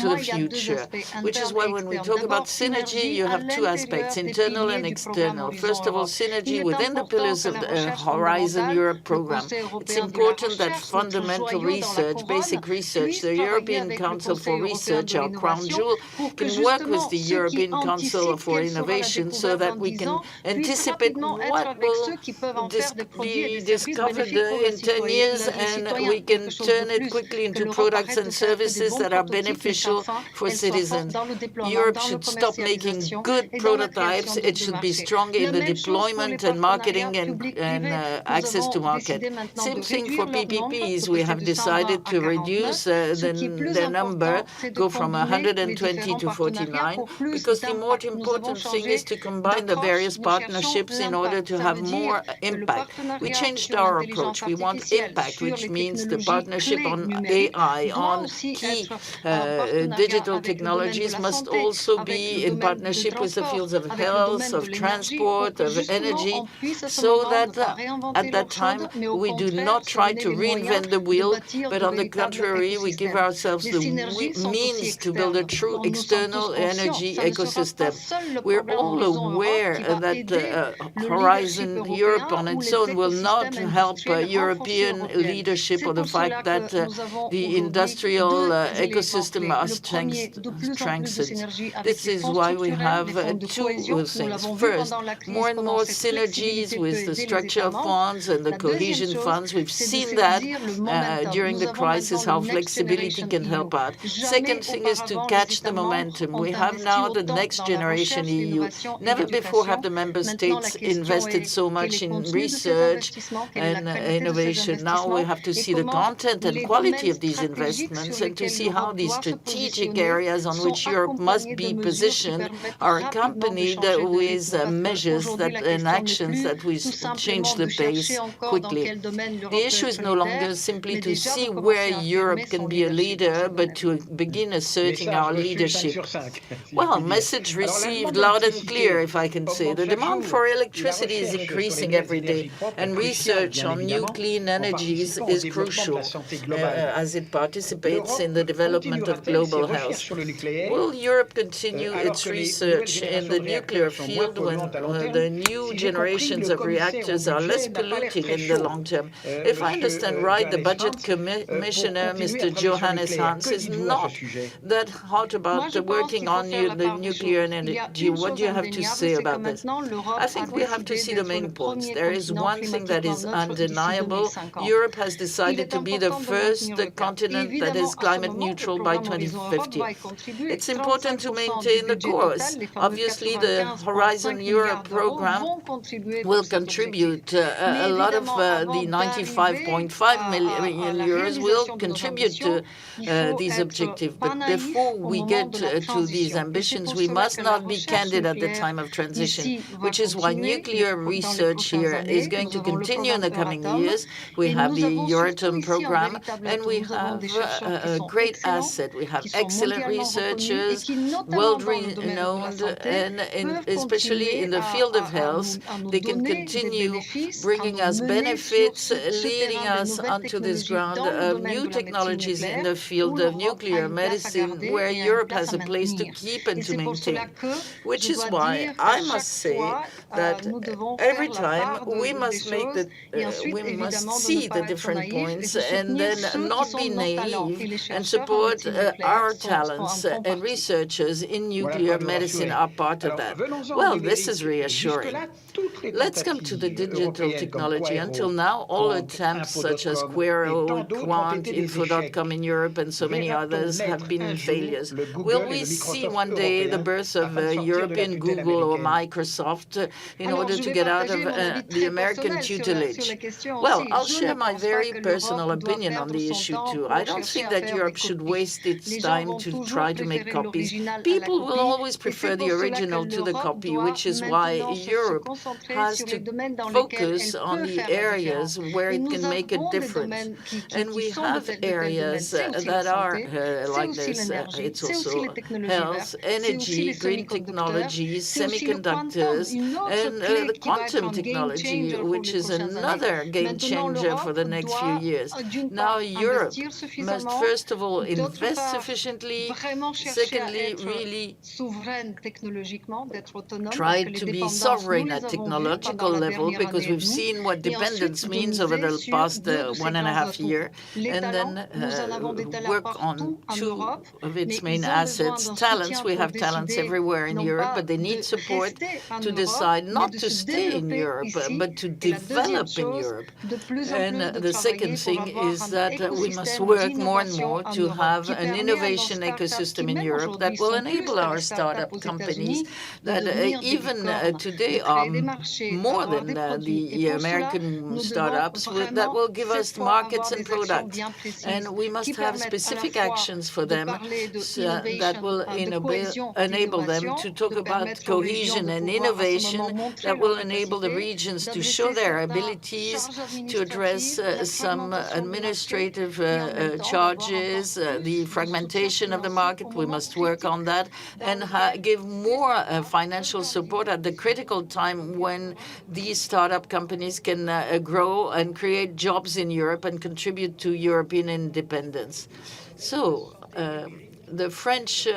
to the future, which is why when we talk about synergy, you have two aspects, internal and external. First of all, synergy within the pillars of the Horizon Europe program. It's important that fundamental research, basic research. The European Council for Research, our crown jewel, can work with the European Council for Innovation so that we can anticipate what will be discovered in 10 years, and we can turn it quickly into products and services that are beneficial for citizens. Europe should stop making good prototypes. It should be stronger in the deployment and marketing and access to market. Same thing for PPPs. We have decided to reduce the number, go from 120 to 49, because the more important thing is to combine the various partnerships in order to have more impact. We changed our approach. We want impact, which means the partnership on AI, on key digital technologies must also be in partnership with the fields of health, of transport, of energy, so that at that time we do not try to reinvent the wheel, but on the contrary, we give ourselves the means to build a true external energy ecosystem. We're all aware that Horizon Europe on its own will not help European leadership, or the fact that the industrial ecosystem must strengthened. This is why we have two things. First, more and more synergies with the structural funds and the cohesion funds. We've seen that during the crisis, how flexibility can help out. Second thing is to catch the momentum. We have now the next generation EU. Never before have the member states invested so much in research and innovation. Now we have to see the content and quality of these investments and to see how these strategic areas on which Europe must be positioned are accompanied with measures and actions that will change the pace quickly. The issue is no longer simply to see where Europe can be a leader, but to begin asserting our leadership. Well, message received loud and clear, if I can say. The demand for electricity is increasing every day, and research on new clean energies is crucial as it participates in the development of global health. Will Europe continue its research in the nuclear field when the new generations of reactors are less polluting in the long term? If I understand right, the budget commissioner, Mr. Johannes Hans, is not that hot about working on the nuclear energy. What do you have to say about this? I think we have to see the main points. There is one thing that is undeniable. Europe has decided to be the first continent that is climate neutral by 2050. It's important to maintain the course. Obviously, the Horizon Europe program will contribute a lot of the 95.5 million euros will contribute to these objectives. But before we get to these ambitions, we must not be candid at the time of transition, which is why nuclear research here is going to continue in the coming years. We have the Euratom program, and we have a great asset. We have excellent researchers, world-renowned, and especially in the field of health, they can continue bringing us benefits, leading us onto this ground of new technologies in the field of nuclear medicine, where Europe has a place to keep and to maintain. Which is why I must say that every time we must see the different points and then not be naive and support our talents, and researchers in nuclear medicine are part of that. Well, this is reassuring. Let's come to the digital technology. Until now, all attempts such as Quero, Quant, Info.com in Europe, and so many others have been failures. Will we see one day the birth of European Google or Microsoft in order to get out of the American tutelage? Well, I'll share my very personal opinion on the issue too. I don't think that Europe should waste its time to try to make copies. People will always prefer the original to the copy, which is why Europe has to focus on the areas where it can make a difference. And we have areas that are like this. It's also health, energy, green technologies, semiconductors, and the quantum technology, which is another game changer for the next few years. Now, Europe must first of all invest sufficiently, secondly, really try to be sovereign at technology. technological level, because we've seen what dependence means over the past 1.5 years, and then work on two of its main assets. Talents, we have talents everywhere in Europe, but they need support to decide not to stay in Europe, but to develop in Europe. And the second thing is that we must work more and more to have an innovation ecosystem in Europe that will enable our startup companies that even today are more than the American startups that will give us markets and products. And we must have specific actions for them that will enable them to talk about cohesion and innovation, that will enable the regions to show their abilities, to address some administrative charges, the fragmentation of the market. We must work on that and give more financial support at the critical time when these startup companies can grow and create jobs in Europe and contribute to European independence. So, the French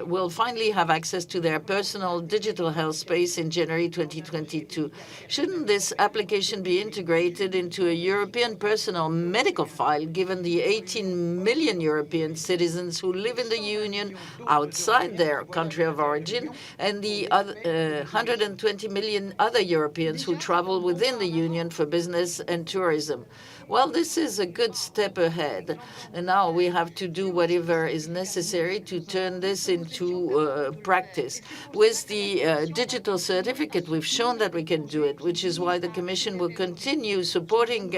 will finally have access to their personal digital health space in January 2022. Shouldn't this application be integrated into a European personal medical file, given the 18 million European citizens who live in the Union outside their country of origin, and the 120 million other Europeans who travel within the Union for business and tourism? Well, this is a good step ahead. And now we have to do whatever is necessary to turn this into practice. With the digital certificate, we've shown that we can do it, which is why the Commission will continue supporting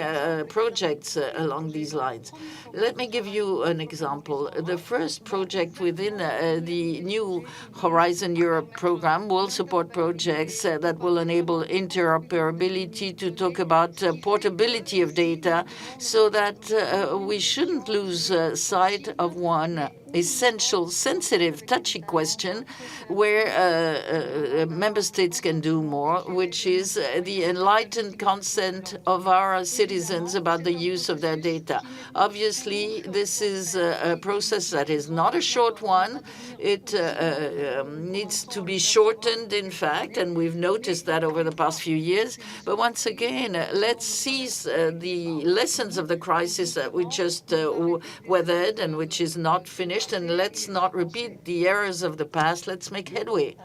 projects along these lines. Let me give you an example. The first project within the new Horizon Europe program will support projects that will enable interoperability, to talk about portability of data, so that we shouldn't lose sight of one essential, sensitive, touchy question where member states can do more, which is the enlightened consent of our citizens about the use of their data. Obviously, this is a process that is not a short one. It needs to be shortened, in fact, and we've noticed that over the past few years. But once again, let's seize the lessons of the crisis that we just weathered and which is not finished, and let's not repeat the errors of the past. Let's make headway.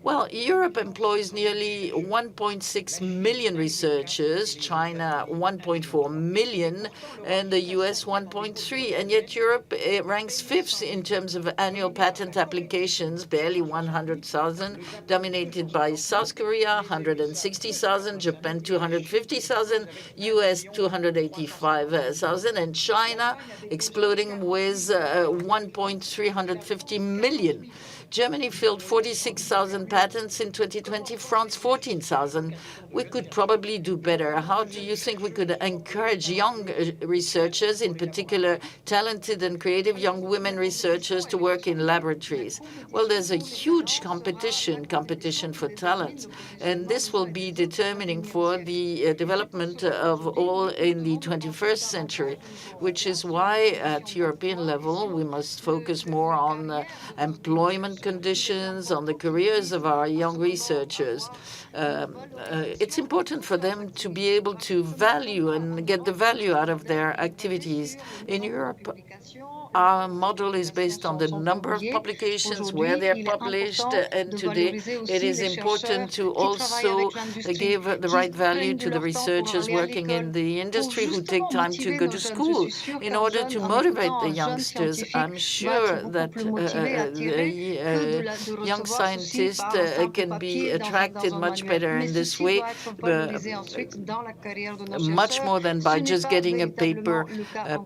Well, Europe employs nearly 1.6 million researchers, China 1.4 million, and the US 1.3. And yet Europe ranks fifth in terms of annual patent applications, barely 100,000, dominated by South Korea, 160,000, Japan, 250,000, US, 285,000, and China exploding with 1.350 million. Germany filled 46,000 patents in 2020, France 14,000. We could probably do better. How do you think we could encourage young researchers, in particular talented and creative young women researchers, to work in laboratories? Well, there's a huge competition for talent, and this will be determining for the development of all in the 21st century, which is why at European level we must focus more on employment conditions, on the careers of our young researchers. It's important for them to be able to value and get the value out of their activities. In Europe, our model is based on the number of publications, where they're published, and today it is important to also give the right value to the researchers working in the industry who take time to go to school in order to motivate the youngsters. I'm sure that young scientists can be attracted much better in this way, much more than by just getting a paper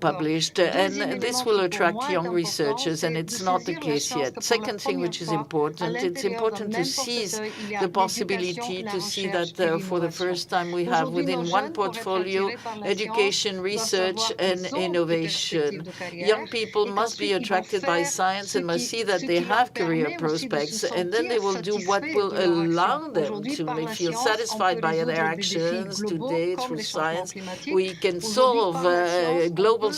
published. And this will attract young researchers, and it's not the case yet. Second thing which is important, it's important to seize the possibility to see that for the first time we have within one portfolio education, research, and innovation. Young people must be attracted by science and must see that they have career prospects, and then they will do what will allow them to feel satisfied by their actions. Today, through science, we can solve global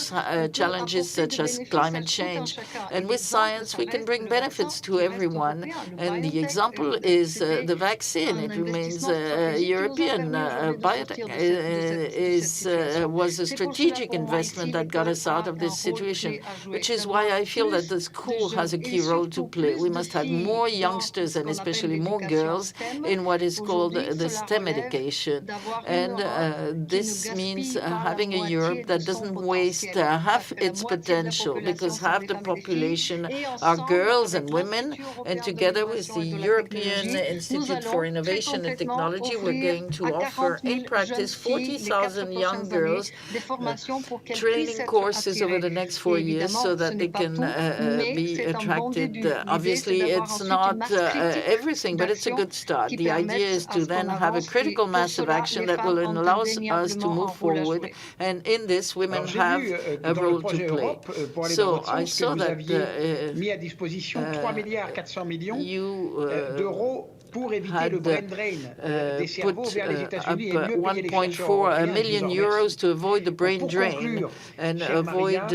challenges such as climate change. And with science, we can bring benefits to everyone. And the example is the vaccine. It remains European. Biotech was a strategic investment that got us out of this situation, which is why I feel that the school has a key role to play. We must have more youngsters and especially more girls in what is called the STEM education. And this means having a Europe that doesn't waste half its potential, because half the population are girls and women. And together with the European Institute for Innovation and Technology, we're going to offer in practice 40,000 young girls training courses over the next 4 years so that they can be attracted. Obviously, it's not everything, but it's a good start. The idea is to then have a critical mass of action that will allow us to move forward. And in this, women have a role to play. So I saw that you had put up 1.4 million euros to avoid the brain drain and avoid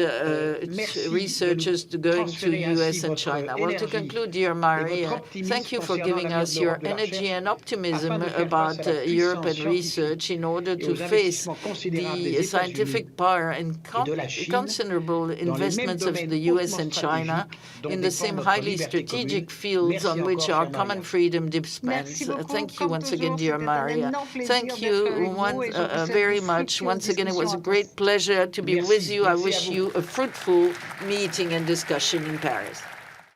researchers going to US and China. Well, to conclude, dear Mariya, thank you for giving us your energy and optimism about Europe and research in order to face the scientific power and considerable investments of the US and China in the same highly strategic fields on which our common freedom depends. Thank you once again, dear Mariya. Thank you very much. Once again, it was a great pleasure to be with you. I wish you a fruitful meeting and discussion in Paris.